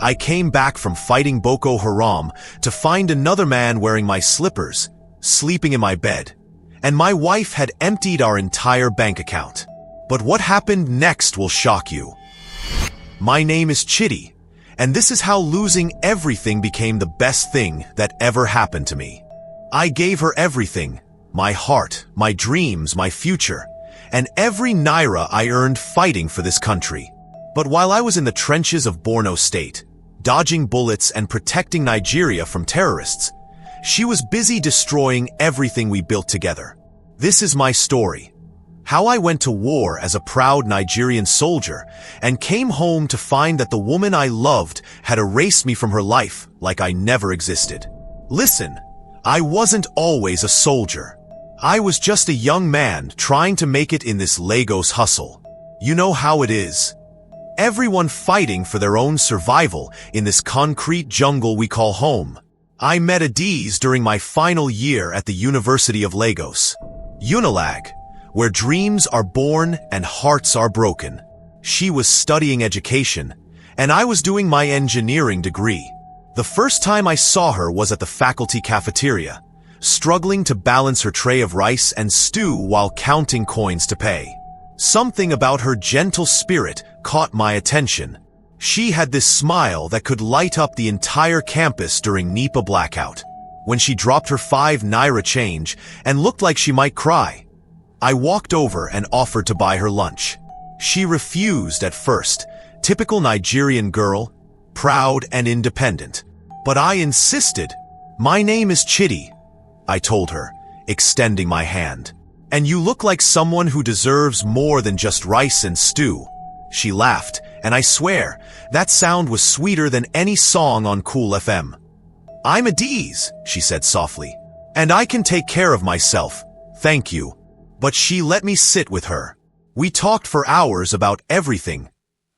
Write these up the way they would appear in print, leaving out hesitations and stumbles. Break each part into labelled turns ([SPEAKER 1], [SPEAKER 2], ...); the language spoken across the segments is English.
[SPEAKER 1] I came back from fighting Boko Haram to find another man wearing my slippers, sleeping in my bed, and my wife had emptied our entire bank account. But what happened next will shock you. My name is Chitty, and this is how losing everything became the best thing that ever happened to me. I gave her everything, my heart, my dreams, my future, and every naira I earned fighting for this country. But while I was in the trenches of Borno State, dodging bullets and protecting Nigeria from terrorists, she was busy destroying everything we built together. This is my story. How I went to war as a proud Nigerian soldier and came home to find that the woman I loved had erased me from her life like I never existed. Listen, I wasn't always a soldier. I was just a young man trying to make it in this Lagos hustle. You know how it is. Everyone fighting for their own survival in this concrete jungle we call home. I met Adiz during my final year at the University of Lagos. Unilag, where dreams are born and hearts are broken. She was studying education, and I was doing my engineering degree. The first time I saw her was at the faculty cafeteria, struggling to balance her tray of rice and stew while counting coins to pay. Something about her gentle spirit caught my attention. She had this smile that could light up the entire campus during NEPA blackout. When she dropped her 5 naira change and looked like she might cry, I walked over and offered to buy her lunch. She refused at first, typical Nigerian girl, proud and independent. But I insisted. My name is Chitty, I told her, extending my hand. And you look like someone who deserves more than just rice and stew. She laughed, and I swear, that sound was sweeter than any song on Cool FM. I'm Adiz, she said softly, and I can take care of myself, thank you. But she let me sit with her. We talked for hours about everything.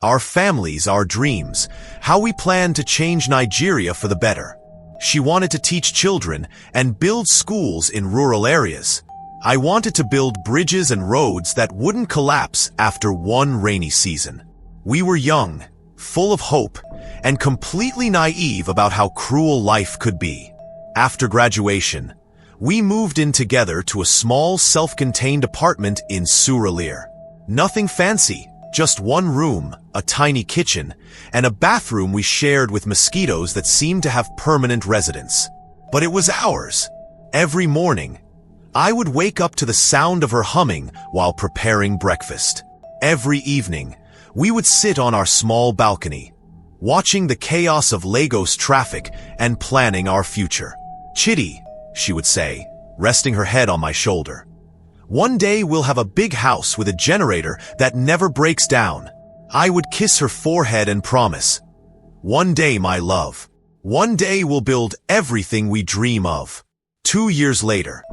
[SPEAKER 1] Our families, our dreams, how we planned to change Nigeria for the better. She wanted to teach children and build schools in rural areas. I wanted to build bridges and roads that wouldn't collapse after one rainy season. We were young, full of hope, and completely naive about how cruel life could be. After graduation, we moved in together to a small self-contained apartment in Surulere. Nothing fancy, just one room, a tiny kitchen, and a bathroom we shared with mosquitoes that seemed to have permanent residence. But it was ours. Every morning, I would wake up to the sound of her humming while preparing breakfast. Every evening, we would sit on our small balcony, watching the chaos of Lagos traffic and planning our future. Chitty, she would say, resting her head on my shoulder. One day we'll have a big house with a generator that never breaks down. I would kiss her forehead and promise. One day, my love. One day we'll build everything we dream of. 2 years later,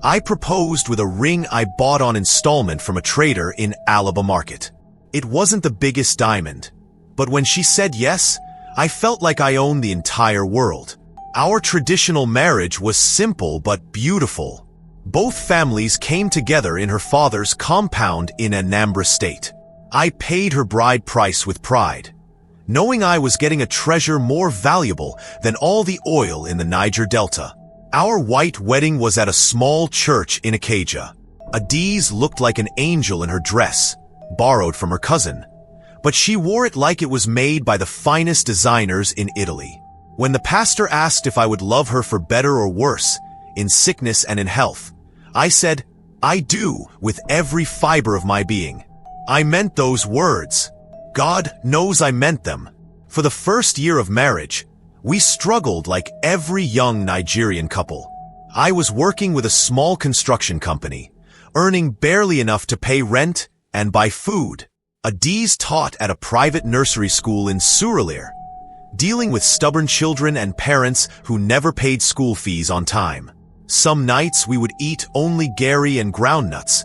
[SPEAKER 1] I proposed with a ring I bought on installment from a trader in Alaba Market. It wasn't the biggest diamond, but when she said yes, I felt like I owned the entire world. Our traditional marriage was simple but beautiful. Both families came together in her father's compound in Anambra State. I paid her bride price with pride, knowing I was getting a treasure more valuable than all the oil in the Niger Delta. Our white wedding was at a small church in Ikeja. Adiz looked like an angel in her dress, borrowed from her cousin, but she wore it like it was made by the finest designers in Italy. When the pastor asked if I would love her for better or worse, in sickness and in health, I said, I do, with every fiber of my being. I meant those words. God knows I meant them. For the first year of marriage, we struggled like every young Nigerian couple. I was working with a small construction company, earning barely enough to pay rent and buy food. Adiz taught at a private nursery school in Surulere, dealing with stubborn children and parents who never paid school fees on time. Some nights we would eat only gari and groundnuts,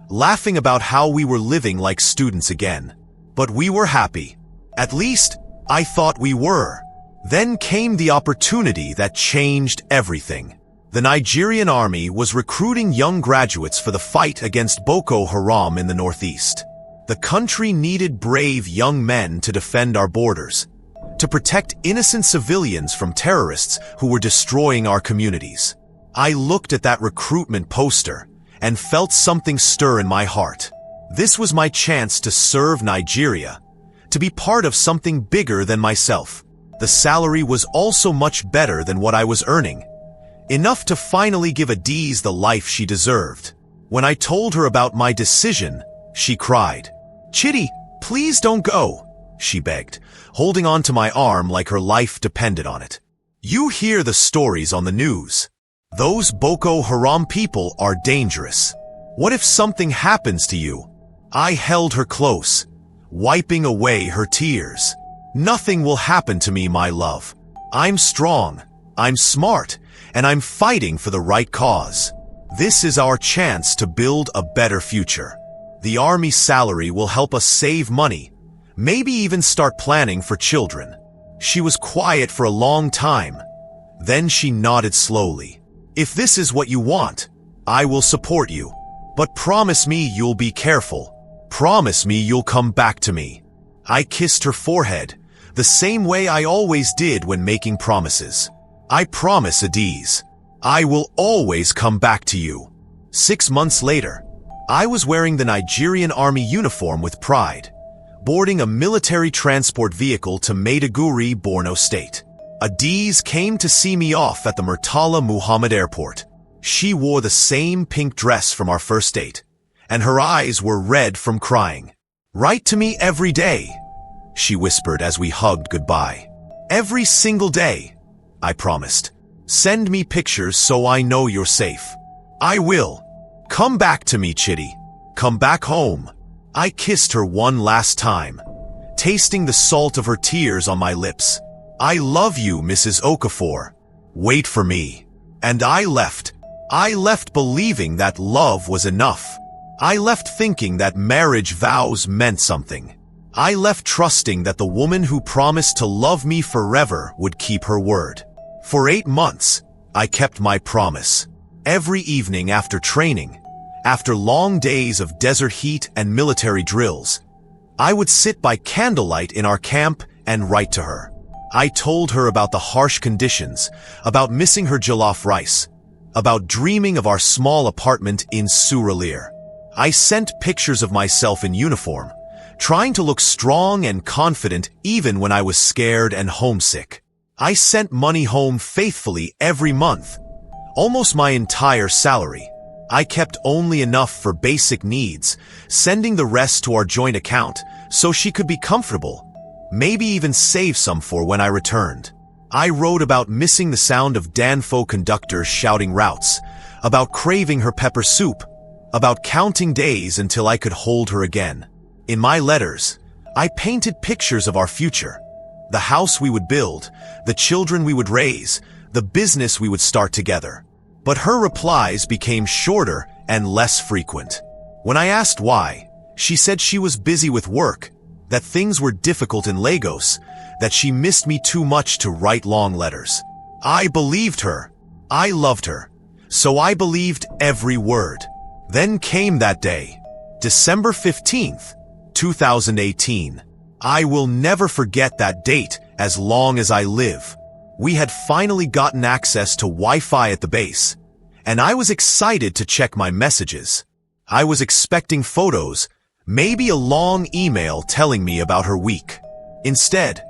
[SPEAKER 1] laughing about how we were living like students again. But we were happy. At least, I thought we were. Then came the opportunity that changed everything. The Nigerian army was recruiting young graduates for the fight against Boko Haram in the northeast. The country needed brave young men to defend our borders. to protect innocent civilians from terrorists who were destroying our communities. I looked at that recruitment poster and felt something stir in my heart. This was my chance to serve Nigeria, to be part of something bigger than myself. The salary was also much better than what I was earning, enough to finally give Adiz the life she deserved. When I told her about my decision, she cried. "Chitty, please don't go," she begged, holding on to my arm like her life depended on it. You hear the stories on the news. Those Boko Haram people are dangerous. What if something happens to you? I held her close, wiping away her tears. Nothing will happen to me, my love. I'm strong, I'm smart, and I'm fighting for the right cause. This is our chance to build a better future. The army salary will help us save money, maybe even start planning for children. She was quiet for a long time. Then she nodded slowly. If this is what you want, I will support you. But promise me you'll be careful. Promise me you'll come back to me. I kissed her forehead, the same way I always did when making promises. I promise, Adiz, I will always come back to you. 6 months later, I was wearing the Nigerian Army uniform with pride, boarding a military transport vehicle to Maiduguri, Borno State. Adiz came to see me off at the Murtala Muhammad Airport. She wore the same pink dress from our first date, and her eyes were red from crying. "Write to me every day," she whispered as we hugged goodbye. "Every single day," I promised. "Send me pictures so I know you're safe." "I will. Come back to me, Chitty. Come back home." I kissed her one last time, tasting the salt of her tears on my lips. "I love you, Mrs. Okafor. Wait for me." And I left. I left believing that love was enough. I left thinking that marriage vows meant something. I left trusting that the woman who promised to love me forever would keep her word. For 8 months, I kept my promise. Every evening after training, after long days of desert heat and military drills, I would sit by candlelight in our camp and write to her. I told her about the harsh conditions, about missing her jollof rice, about dreaming of our small apartment in Suralere. I sent pictures of myself in uniform, trying to look strong and confident even when I was scared and homesick. I sent money home faithfully every month, almost my entire salary. I kept only enough for basic needs, sending the rest to our joint account so she could be comfortable, maybe even save some for when I returned. I wrote about missing the sound of Danfo conductors shouting routes, about craving her pepper soup, about counting days until I could hold her again. In my letters, I painted pictures of our future, the house we would build, the children we would raise, the business we would start together. But her replies became shorter and less frequent. When I asked why, she said she was busy with work, that things were difficult in Lagos, that she missed me too much to write long letters. I believed her. I loved her. So I believed every word. Then came that day, December 15th, 2018. I will never forget that date as long as I live. We had finally gotten access to Wi-Fi at the base, and I was excited to check my messages. I was expecting photos, maybe a long email telling me about her week. Instead,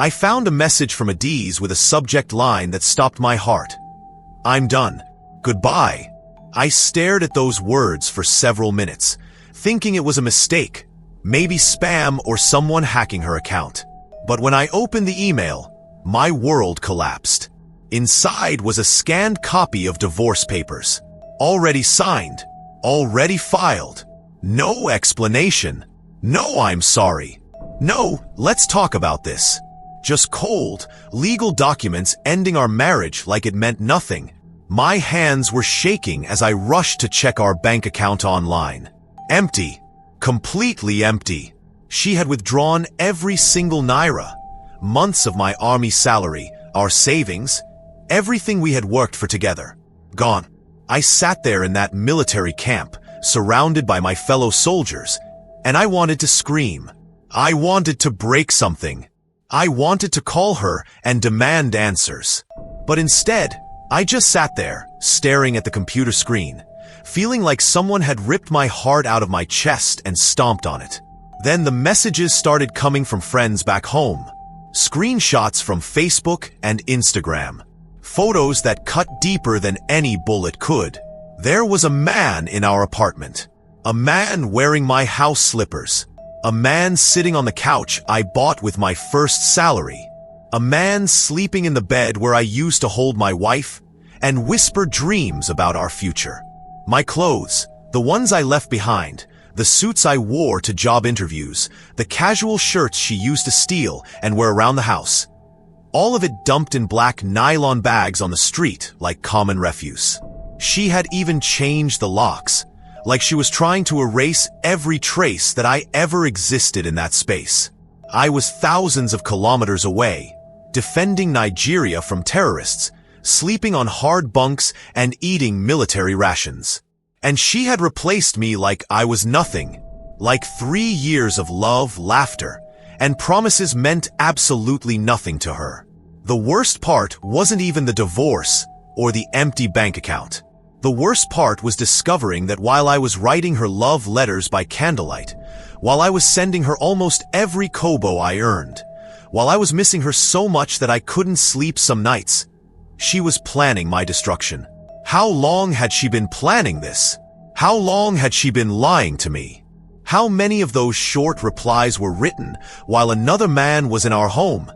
[SPEAKER 1] I found a message from Adiz with a subject line that stopped my heart. "I'm done. Goodbye." I stared at those words for several minutes, thinking it was a mistake, maybe spam or someone hacking her account. But when I opened the email, my world collapsed. Inside was a scanned copy of divorce papers. Already signed. Already filed. No explanation. No, "I'm sorry." No, "let's talk about this." Just cold, legal documents ending our marriage like it meant nothing. My hands were shaking as I rushed to check our bank account online. Empty. Completely empty. She had withdrawn every single naira. Months of my army salary, our savings, everything we had worked for together. Gone. I sat there in that military camp, surrounded by my fellow soldiers, and I wanted to scream. I wanted to break something. I wanted to call her and demand answers. But instead, I just sat there, staring at the computer screen, feeling like someone had ripped my heart out of my chest and stomped on it. Then the messages started coming from friends back home. Screenshots from Facebook and Instagram. Photos that cut deeper than any bullet could. There was a man in our apartment. A man wearing my house slippers. A man sitting on the couch I bought with my first salary. A man sleeping in the bed where I used to hold my wife and whisper dreams about our future. My clothes, the ones I left behind, the suits I wore to job interviews, the casual shirts she used to steal and wear around the house. All of it dumped in black nylon bags on the street like common refuse. She had even changed the locks, like she was trying to erase every trace that I ever existed in that space. I was thousands of kilometers away, defending Nigeria from terrorists, sleeping on hard bunks and eating military rations. And she had replaced me like I was nothing, like 3 years of love, laughter, and promises meant absolutely nothing to her. The worst part wasn't even the divorce or the empty bank account. The worst part was discovering that while I was writing her love letters by candlelight, while I was sending her almost every kobo I earned, while I was missing her so much that I couldn't sleep some nights, she was planning my destruction. How long had she been planning this? How long had she been lying to me? How many of those short replies were written while another man was in our home,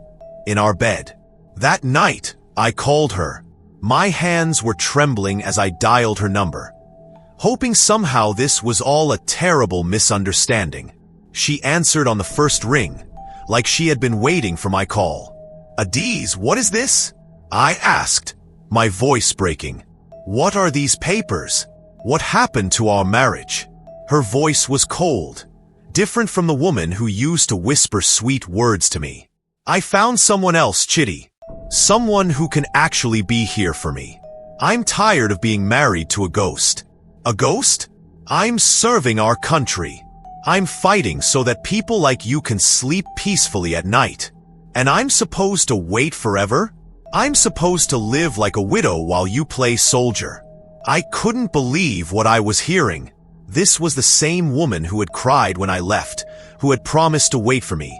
[SPEAKER 1] in our bed? That night, I called her. My hands were trembling as I dialed her number, hoping somehow this was all a terrible misunderstanding. She answered on the first ring, like she had been waiting for my call. "Adiz, what is this?" I asked, my voice breaking. "What are these papers? What happened to our marriage?" Her voice was cold, different from the woman who used to whisper sweet words to me. "I found someone else, Chitty. Someone who can actually be here for me. I'm tired of being married to a ghost." "A ghost?" "I'm serving our country. I'm fighting so that people like you can sleep peacefully at night. And I'm supposed to wait forever? I'm supposed to live like a widow while you play soldier." I couldn't believe what I was hearing. This was the same woman who had cried when I left, who had promised to wait for me,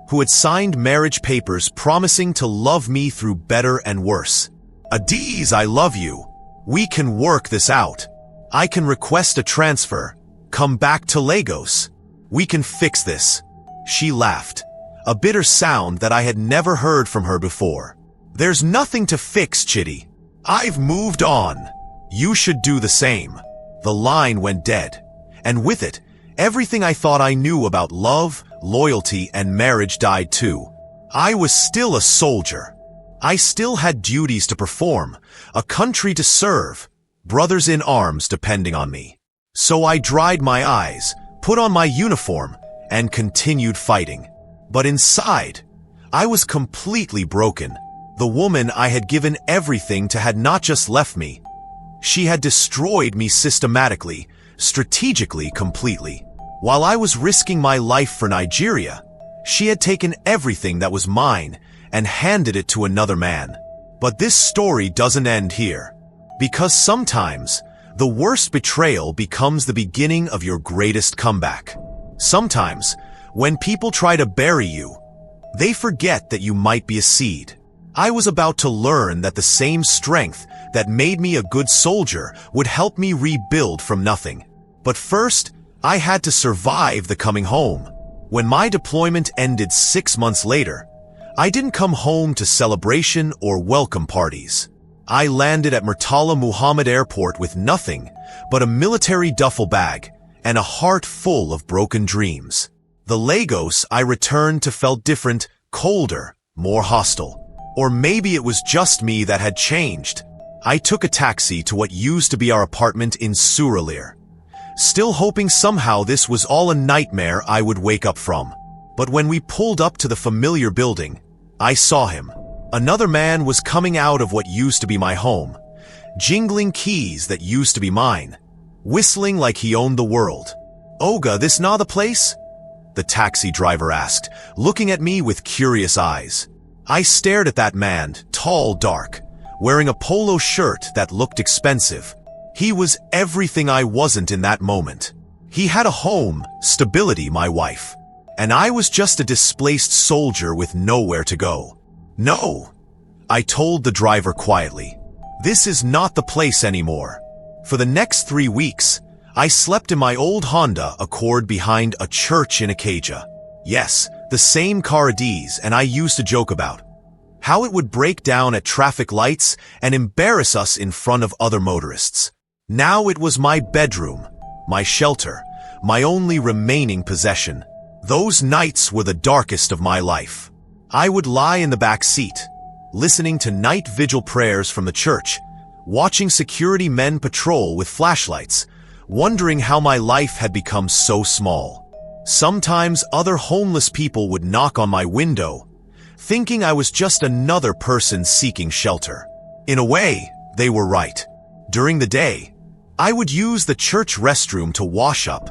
[SPEAKER 1] who had signed marriage papers promising to love me through better and worse. "Adiz, I love you. We can work this out. I can request a transfer. Come back to Lagos. We can fix this." She laughed, a bitter sound that I had never heard from her before. "There's nothing to fix, Chitty. I've moved on. You should do the same." The line went dead, and with it, everything I thought I knew about love, loyalty, and marriage died too. I was still a soldier. I still had duties to perform, a country to serve, brothers in arms depending on me. So I dried my eyes, put on my uniform, and continued fighting. But inside, I was completely broken. The woman I had given everything to had not just left me. She had destroyed me systematically, strategically, completely. While I was risking my life for Nigeria, she had taken everything that was mine and handed it to another man. But this story doesn't end here. Because sometimes, the worst betrayal becomes the beginning of your greatest comeback. Sometimes, when people try to bury you, they forget that you might be a seed. I was about to learn that the same strength that made me a good soldier would help me rebuild from nothing. But first, I had to survive the coming home. When my deployment ended 6 months later, I didn't come home to celebration or welcome parties. I landed at Murtala Muhammad Airport with nothing but a military duffel bag and a heart full of broken dreams. The Lagos I returned to felt different, colder, more hostile. Or maybe it was just me that had changed. I took a taxi to what used to be our apartment in Surulere, still hoping somehow this was all a nightmare I would wake up from. But when we pulled up to the familiar building, I saw him. Another man was coming out of what used to be my home, jingling keys that used to be mine, whistling like he owned the world. "Oga, this not the place?" the taxi driver asked, looking at me with curious eyes. I stared at that man, tall, dark, wearing a polo shirt that looked expensive. He was everything I wasn't in that moment. He had a home, stability, my wife. And I was just a displaced soldier with nowhere to go. No, I told the driver quietly. This is not the place anymore. For the next 3 weeks, I slept in my old Honda Accord behind a church in Acacia. Yes, the same car Adiz and I used to joke about. How it would break down at traffic lights and embarrass us in front of other motorists. Now it was my bedroom, my shelter, my only remaining possession. Those nights were the darkest of my life. I would lie in the back seat, listening to night vigil prayers from the church, watching security men patrol with flashlights, wondering how my life had become so small. Sometimes other homeless people would knock on my window, thinking I was just another person seeking shelter. In a way, they were right. During the day, I would use the church restroom to wash up,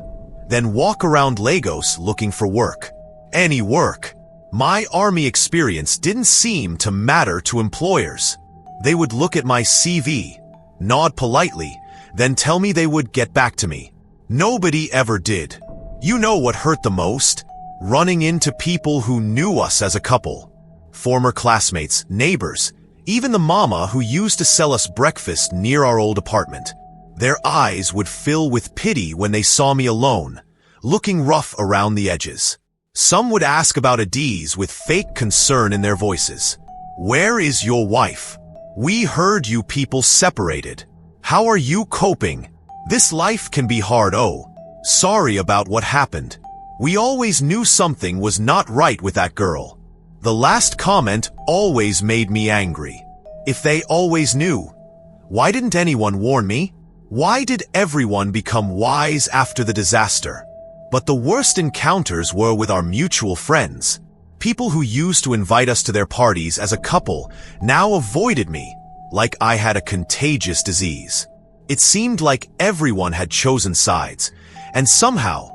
[SPEAKER 1] then walk around Lagos looking for work. Any work. My army experience didn't seem to matter to employers. They would look at my CV, nod politely, then tell me they would get back to me. Nobody ever did. You know what hurt the most? Running into people who knew us as a couple. Former classmates, neighbors, even the mama who used to sell us breakfast near our old apartment. Their eyes would fill with pity when they saw me alone, looking rough around the edges. Some would ask about Adiz with fake concern in their voices. Where is your wife? We heard you people separated. How are you coping? This life can be hard. Oh, sorry about what happened. We always knew something was not right with that girl. The last comment always made me angry. If they always knew, why didn't anyone warn me? Why did everyone become wise after the disaster? But the worst encounters were with our mutual friends. People who used to invite us to their parties as a couple now avoided me, like I had a contagious disease. It seemed like everyone had chosen sides, and somehow,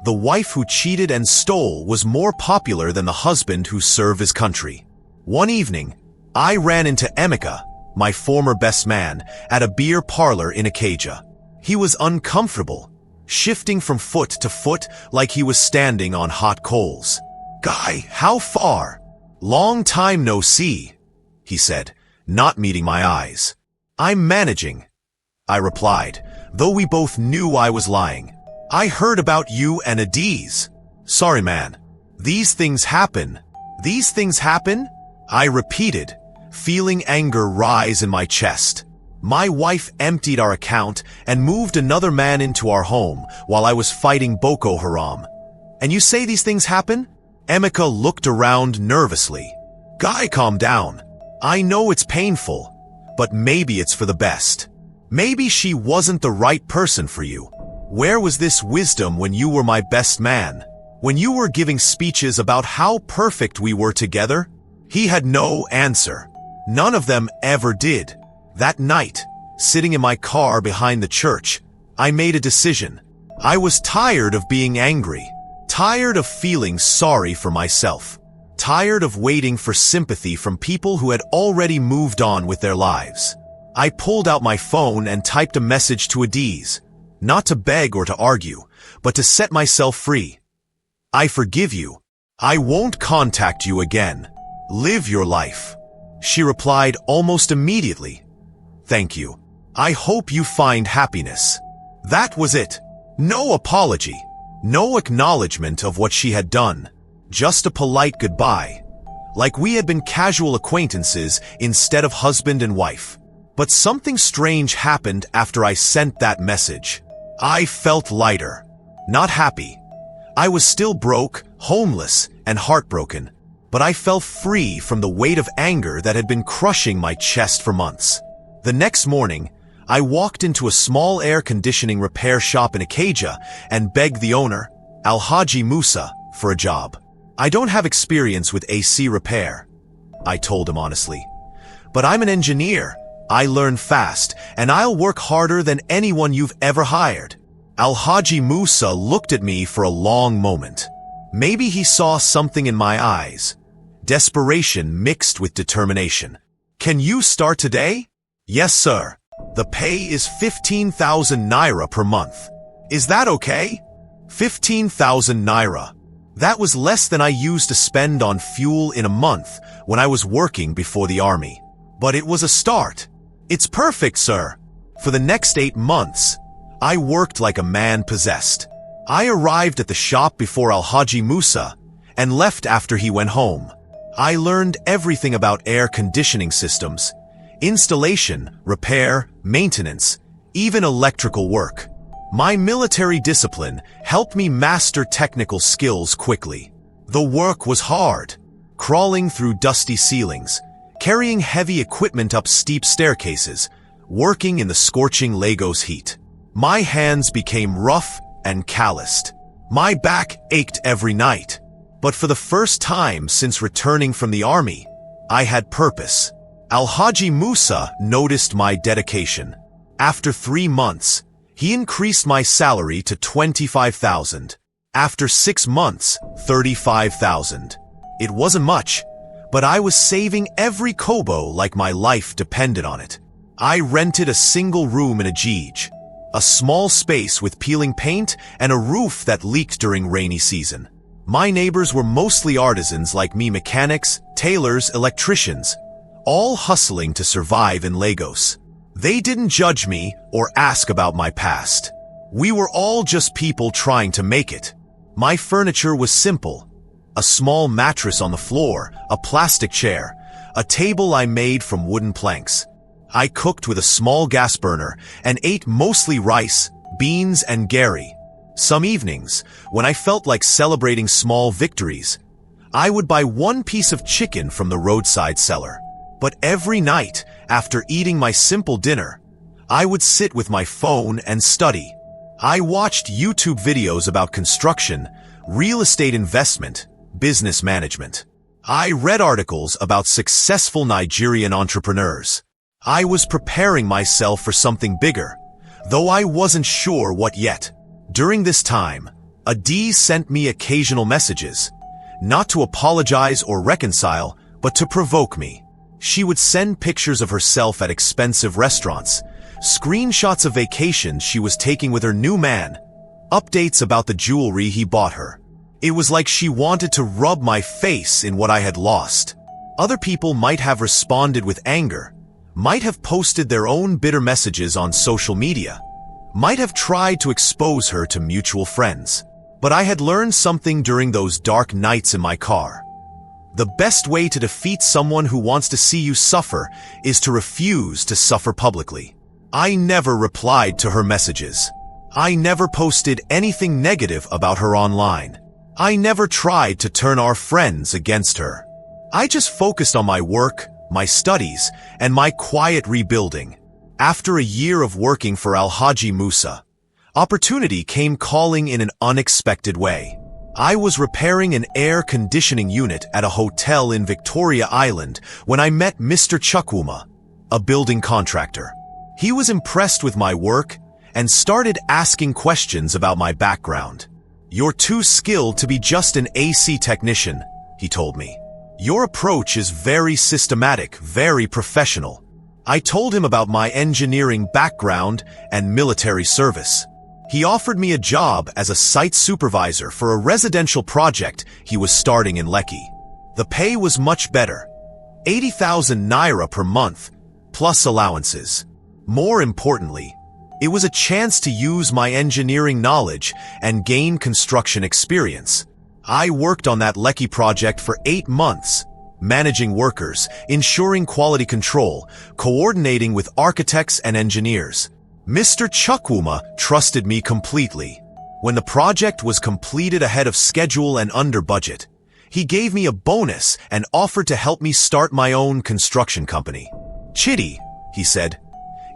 [SPEAKER 1] the wife who cheated and stole was more popular than the husband who served his country. One evening, I ran into Emeka, my former best man, at a beer parlor in Acacia. He was uncomfortable, shifting from foot to foot like he was standing on hot coals. "Guy, how far?" "Long time no see," he said, not meeting my eyes. "I'm managing," I replied, though we both knew I was lying. "I heard about you and Adiz." "Sorry, man. These things happen." "These things happen?" I repeated, feeling anger rise in my chest. My wife emptied our account and moved another man into our home while I was fighting Boko Haram. "And you say these things happen?" Emeka looked around nervously. "Guy, calm down. I know it's painful, but maybe it's for the best. Maybe she wasn't the right person for you. Where was this wisdom when you were my best man? When you were giving speeches about how perfect we were together?" He had no answer. None of them ever did. That night, sitting in my car behind the church, I made a decision. I was tired of being angry, tired of feeling sorry for myself, tired of waiting for sympathy from people who had already moved on with their lives. I pulled out my phone and typed a message to Adiz, not to beg or to argue, but to set myself free. "I forgive you. I won't contact you again. Live your life." She replied almost immediately, "Thank you. I hope you find happiness." That was it. No apology, no acknowledgement of what she had done, just a polite goodbye, like we had been casual acquaintances instead of husband and wife. But something strange happened after I sent that message. I felt lighter, not happy. I was still broke, homeless, and heartbroken, but I felt free from the weight of anger that had been crushing my chest for months. The next morning, I walked into a small air conditioning repair shop in Acacia and begged the owner, Alhaji Musa, for a job. "I don't have experience with AC repair," I told him honestly. "But I'm an engineer. I learn fast, and I'll work harder than anyone you've ever hired." Alhaji Musa looked at me for a long moment. Maybe he saw something in my eyes. Desperation mixed with determination. Can you start today? Yes, sir. The pay is 15,000 naira per month. Is that okay? 15,000 naira. That was less than I used to spend on fuel in a month when I was working before the army. But it was a start. It's perfect, sir. For the next 8 months, I worked like a man possessed. I arrived at the shop before Alhaji Musa and left after he went home. I learned everything about air conditioning systems, installation, repair, maintenance, even electrical work. My military discipline helped me master technical skills quickly. The work was hard, crawling through dusty ceilings, carrying heavy equipment up steep staircases, working in the scorching Lagos heat. My hands became rough and calloused. My back ached every night. But for the first time since returning from the army, I had purpose. Alhaji Musa noticed my dedication. After 3 months, he increased my salary to 25,000. After 6 months, 35,000. It wasn't much, but I was saving every kobo like my life depended on it. I rented a single room in Ajij, a small space with peeling paint and a roof that leaked during rainy season. My neighbors were mostly artisans like me, mechanics, tailors, electricians, all hustling to survive in Lagos. They didn't judge me or ask about my past. We were all just people trying to make it. My furniture was simple. A small mattress on the floor, a plastic chair, a table I made from wooden planks. I cooked with a small gas burner and ate mostly rice, beans, and gari. Some evenings, when I felt like celebrating small victories, I would buy one piece of chicken from the roadside seller. But every night, after eating my simple dinner, I would sit with my phone and study. I watched YouTube videos about construction, real estate investment, business management. I read articles about successful Nigerian entrepreneurs. I was preparing myself for something bigger, though I wasn't sure what yet. During this time, Adi sent me occasional messages, not to apologize or reconcile, but to provoke me. She would send pictures of herself at expensive restaurants, screenshots of vacations she was taking with her new man, updates about the jewelry he bought her. It was like she wanted to rub my face in what I had lost. Other people might have responded with anger, might have posted their own bitter messages on social media, might have tried to expose her to mutual friends. But I had learned something during those dark nights in my car. The best way to defeat someone who wants to see you suffer is to refuse to suffer publicly. I never replied to her messages. I never posted anything negative about her online. I never tried to turn our friends against her. I just focused on my work, my studies, and my quiet rebuilding. After a year of working for Alhaji Musa, opportunity came calling in an unexpected way. I was repairing an air conditioning unit at a hotel in Victoria Island when I met Mr. Chukwuma, a building contractor. He was impressed with my work and started asking questions about my background. "You're too skilled to be just an AC technician," he told me. "Your approach is very systematic, very professional." I told him about my engineering background and military service. He offered me a job as a site supervisor for a residential project he was starting in Lekki. The pay was much better, 80,000 naira per month, plus allowances. More importantly, it was a chance to use my engineering knowledge and gain construction experience. I worked on that Lekki project for 8 months, managing workers, ensuring quality control, coordinating with architects and engineers. Mr. Chukwuma trusted me completely. When the project was completed ahead of schedule and under budget, he gave me a bonus and offered to help me start my own construction company. "Chidi," he said,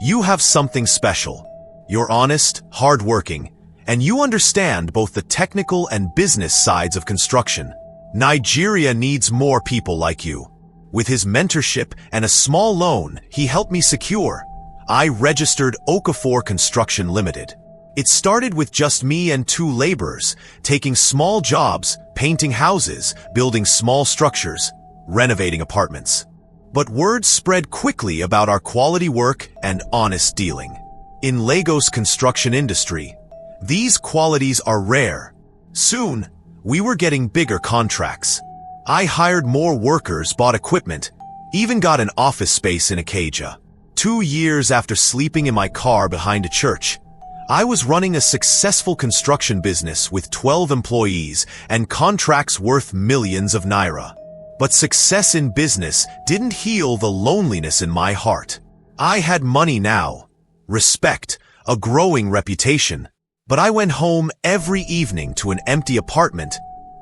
[SPEAKER 1] "you have something special. You're honest, hardworking, and you understand both the technical and business sides of construction. Nigeria needs more people like you." With his mentorship and a small loan he helped me secure, I registered Okafor Construction Limited. It started with just me and 2 laborers, taking small jobs, painting houses, building small structures, renovating apartments. But word spread quickly about our quality work and honest dealing. In Lagos construction industry, these qualities are rare. Soon, we were getting bigger contracts. I hired more workers, bought equipment, even got an office space in Ikeja. 2 years after sleeping in my car behind a church, I was running a successful construction business with 12 employees and contracts worth millions of naira. But success in business didn't heal the loneliness in my heart. I had money now, respect, a growing reputation, but I went home every evening to an empty apartment,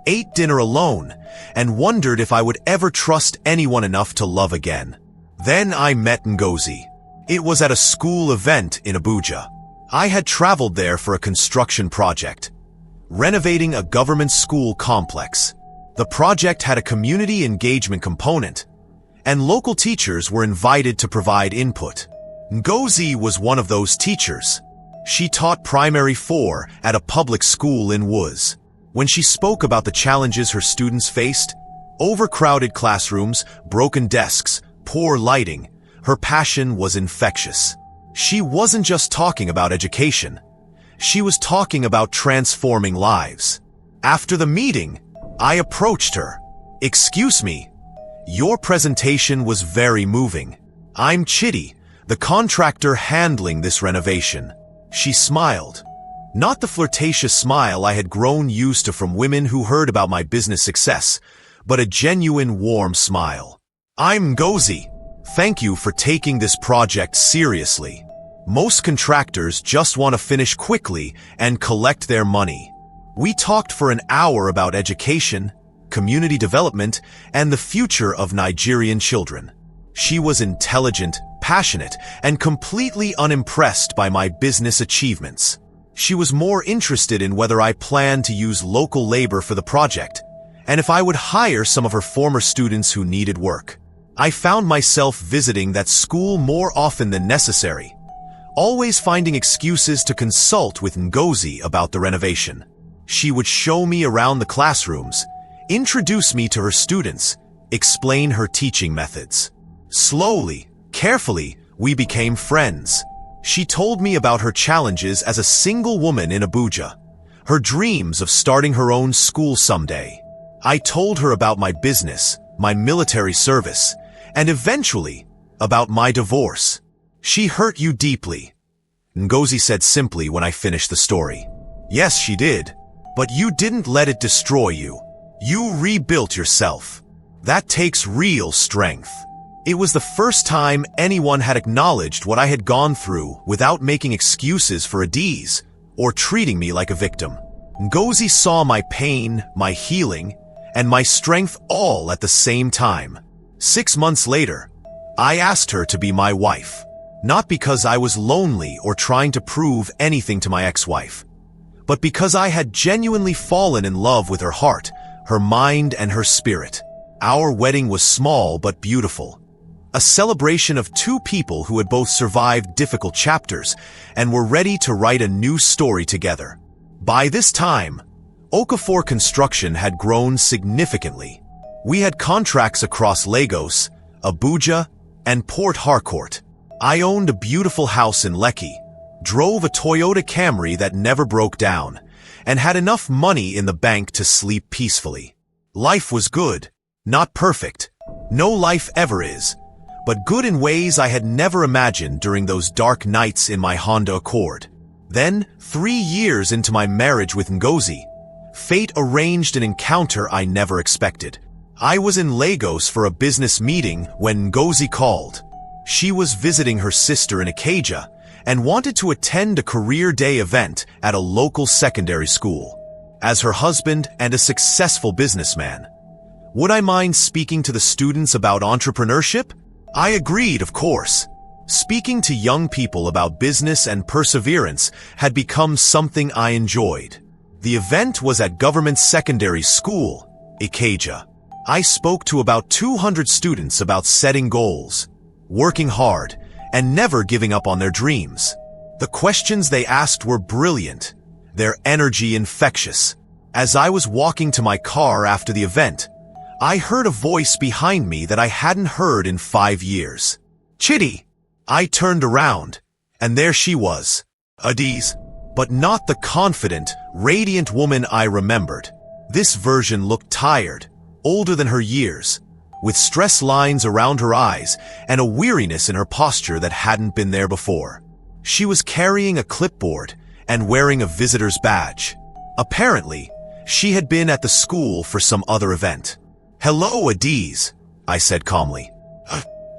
[SPEAKER 1] ate dinner alone, and wondered if I would ever trust anyone enough to love again. Then I met Ngozi. It was at a school event in Abuja. I had traveled there for a construction project, renovating a government school complex. The project had a community engagement component, and local teachers were invited to provide input. Ngozi was one of those teachers. She taught primary 4 at a public school in Wuz. When she spoke about the challenges her students faced, overcrowded classrooms, broken desks, poor lighting, her passion was infectious. She wasn't just talking about education. She was talking about transforming lives. After the meeting, I approached her. "Excuse me, your presentation was very moving. I'm Chidi, the contractor handling this renovation." She smiled. Not the flirtatious smile I had grown used to from women who heard about my business success, but a genuine warm smile. "I'm Ngozi. Thank you for taking this project seriously. Most contractors just want to finish quickly and collect their money." We talked for an hour about education, community development, and the future of Nigerian children. She was intelligent, passionate, and completely unimpressed by my business achievements. She was more interested in whether I planned to use local labor for the project, and if I would hire some of her former students who needed work. I found myself visiting that school more often than necessary, always finding excuses to consult with Ngozi about the renovation. She would show me around the classrooms, introduce me to her students, explain her teaching methods. Slowly, carefully, we became friends. She told me about her challenges as a single woman in Abuja, her dreams of starting her own school someday. I told her about my business, my military service, and eventually, about my divorce. "She hurt you deeply," Ngozi said simply when I finished the story. "Yes, she did. But you didn't let it destroy you. You rebuilt yourself. That takes real strength." It was the first time anyone had acknowledged what I had gone through without making excuses for a disease or treating me like a victim. Ngozi saw my pain, my healing, and my strength all at the same time. 6 months later, I asked her to be my wife, not because I was lonely or trying to prove anything to my ex-wife, but because I had genuinely fallen in love with her heart, her mind, and her spirit. Our wedding was small but beautiful, a celebration of 2 people who had both survived difficult chapters and were ready to write a new story together. By this time, Okafor construction had grown significantly. We had contracts across Lagos, Abuja, and Port Harcourt. I owned a beautiful house in Lekki, drove a Toyota Camry that never broke down, and had enough money in the bank to sleep peacefully. Life was good, not perfect. No life ever is, but good in ways I had never imagined during those dark nights in my Honda Accord. Then, 3 years into my marriage with Ngozi, fate arranged an encounter I never expected. I was in Lagos for a business meeting when Ngozi called. She was visiting her sister in Ikeja and wanted to attend a career day event at a local secondary school. As her husband and a successful businessman, would I mind speaking to the students about entrepreneurship? I agreed, of course. Speaking to young people about business and perseverance had become something I enjoyed. The event was at Government Secondary School, Ikeja. I spoke to about 200 students about setting goals, working hard, and never giving up on their dreams. The questions they asked were brilliant, their energy infectious. As I was walking to my car after the event, I heard a voice behind me that I hadn't heard in 5 years. "Chitty!" I turned around, and there she was, Adiz, but not the confident, radiant woman I remembered. This version looked tired, older than her years, with stress lines around her eyes and a weariness in her posture that hadn't been there before. She was carrying a clipboard and wearing a visitor's badge. Apparently, she had been at the school for some other event. "Hello, Adiz," I said calmly.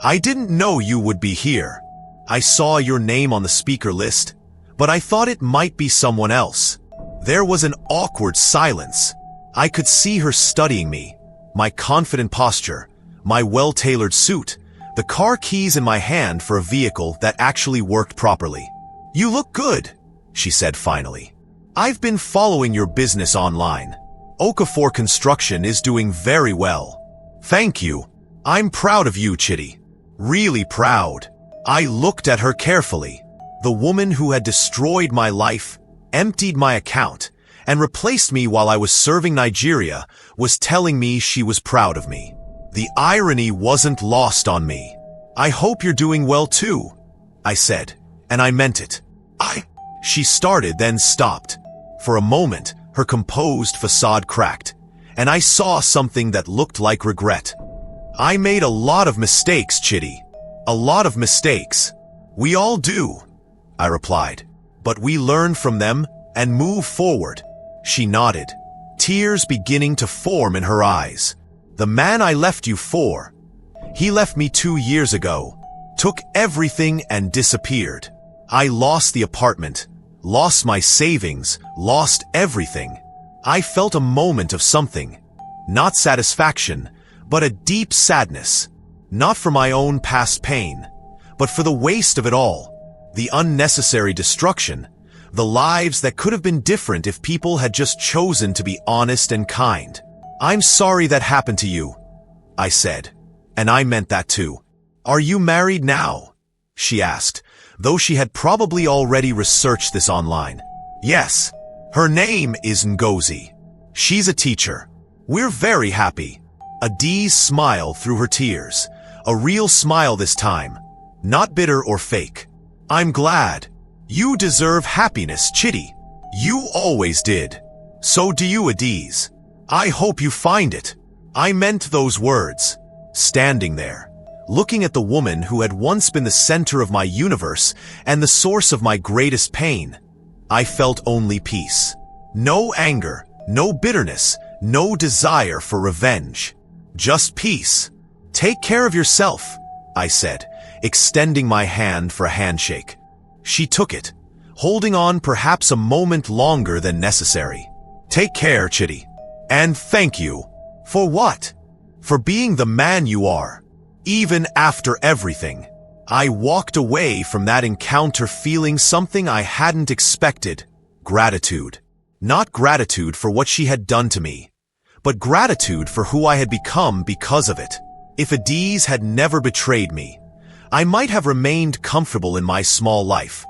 [SPEAKER 1] "I didn't know you would be here. I saw your name on the speaker list, but I thought it might be someone else." There was an awkward silence. I could see her studying me, my confident posture, my well-tailored suit, the car keys in my hand for a vehicle that actually worked properly. "You look good," she said finally. "I've been following your business online. Okafor Construction is doing very well." "Thank you. I'm proud of you, Chitty. Really proud." I looked at her carefully. The woman who had destroyed my life, emptied my account, and replaced me while I was serving Nigeria was telling me she was proud of me. The irony wasn't lost on me. "I hope you're doing well too," I said, and I meant it. She started, then stopped. For a moment, her composed facade cracked, and I saw something that looked like regret. "I made a lot of mistakes, Chitty. A lot of mistakes. We all do," I replied. "But we learn from them and move forward." She nodded, tears beginning to form in her eyes. "The man I left you for, he left me 2 years ago, took everything and disappeared. I lost the apartment, lost my savings, lost everything. I felt a moment of something, not satisfaction, but a deep sadness, not for my own past pain, but for the waste of it all, the unnecessary destruction, the lives that could have been different if people had just chosen to be honest and kind. I'm sorry that happened to you," I said, and I meant that too. "Are you married now?" she asked, though she had probably already researched this online. "Yes. Her name is Ngozi. She's a teacher. We're very happy." Adiz smiled through her tears, a real smile this time, not bitter or fake. "I'm glad. You deserve happiness, Chitty. You always did. So do you, Adiz. I hope you find it." I meant those words, standing there, looking at the woman who had once been the center of my universe and the source of my greatest pain. I felt only peace. No anger, no bitterness, no desire for revenge. Just peace. "Take care of yourself," I said, extending my hand for a handshake. She took it, holding on perhaps a moment longer than necessary. "Take care, Chitty. And thank you." "For what?" "For being the man you are, even after everything." I walked away from that encounter feeling something I hadn't expected. Gratitude. Not gratitude for what she had done to me, but gratitude for who I had become because of it. If Adiz had never betrayed me, I might have remained comfortable in my small life,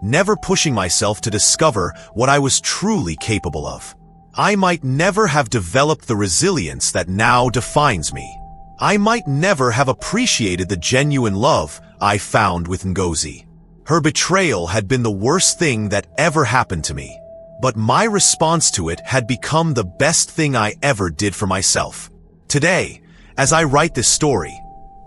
[SPEAKER 1] never pushing myself to discover what I was truly capable of. I might never have developed the resilience that now defines me. I might never have appreciated the genuine love I found with Ngozi. Her betrayal had been the worst thing that ever happened to me, but my response to it had become the best thing I ever did for myself. Today, as I write this story,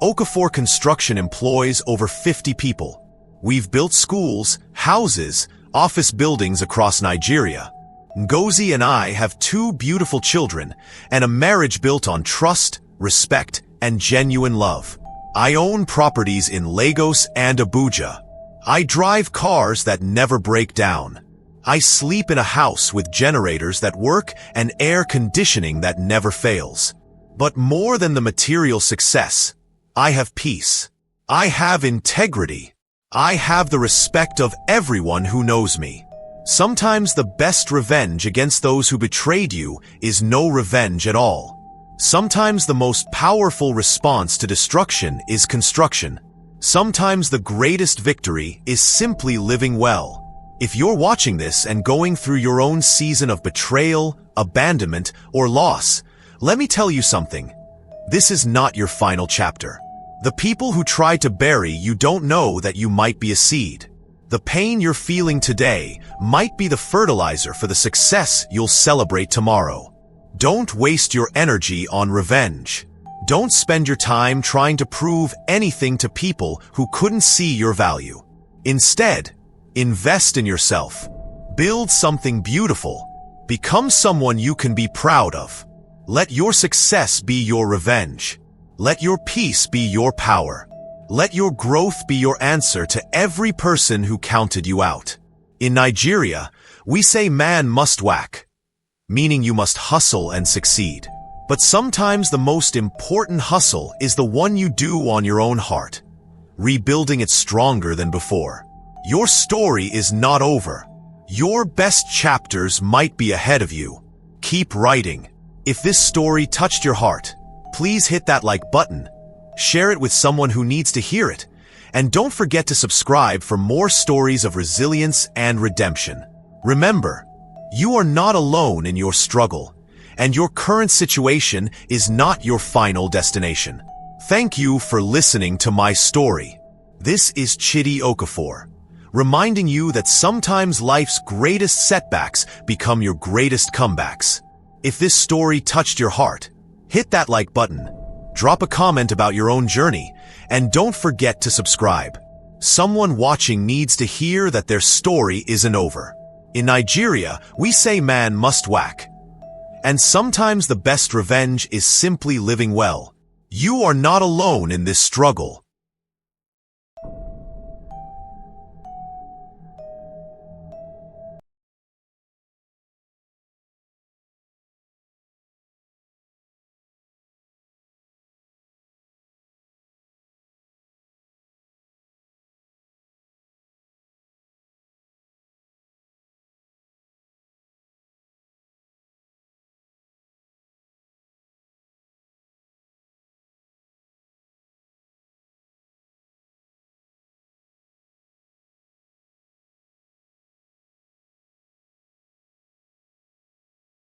[SPEAKER 1] Okafor Construction employs over 50 people. We've built schools, houses, office buildings across Nigeria. Ngozi and I have 2 beautiful children and a marriage built on trust, respect, and genuine love. I own properties in Lagos and Abuja. I drive cars that never break down. I sleep in a house with generators that work and air conditioning that never fails. But more than the material success, I have peace. I have integrity. I have the respect of everyone who knows me. Sometimes the best revenge against those who betrayed you is no revenge at all. Sometimes the most powerful response to destruction is construction. Sometimes the greatest victory is simply living well. If you're watching this and going through your own season of betrayal, abandonment, or loss, let me tell you something. This is not your final chapter. The people who try to bury you don't know that you might be a seed. The pain you're feeling today might be the fertilizer for the success you'll celebrate tomorrow. Don't waste your energy on revenge. Don't spend your time trying to prove anything to people who couldn't see your value. Instead, invest in yourself. Build something beautiful. Become someone you can be proud of. Let your success be your revenge. Let your peace be your power. Let your growth be your answer to every person who counted you out. In Nigeria, we say man must whack, meaning you must hustle and succeed. But sometimes the most important hustle is the one you do on your own heart, rebuilding it stronger than before. Your story is not over. Your best chapters might be ahead of you. Keep writing. If this story touched your heart, please hit that like button, share it with someone who needs to hear it, and don't forget to subscribe for more stories of resilience and redemption. Remember, you are not alone in your struggle, and your current situation is not your final destination. Thank you for listening to my story. This is Chidi Okafor, reminding you that sometimes life's greatest setbacks become your greatest comebacks. If this story touched your heart, hit that like button, drop a comment about your own journey, and don't forget to subscribe. Someone watching needs to hear that their story isn't over. In Nigeria, we say man must whack. And sometimes the best revenge is simply living well. You are not alone in this struggle.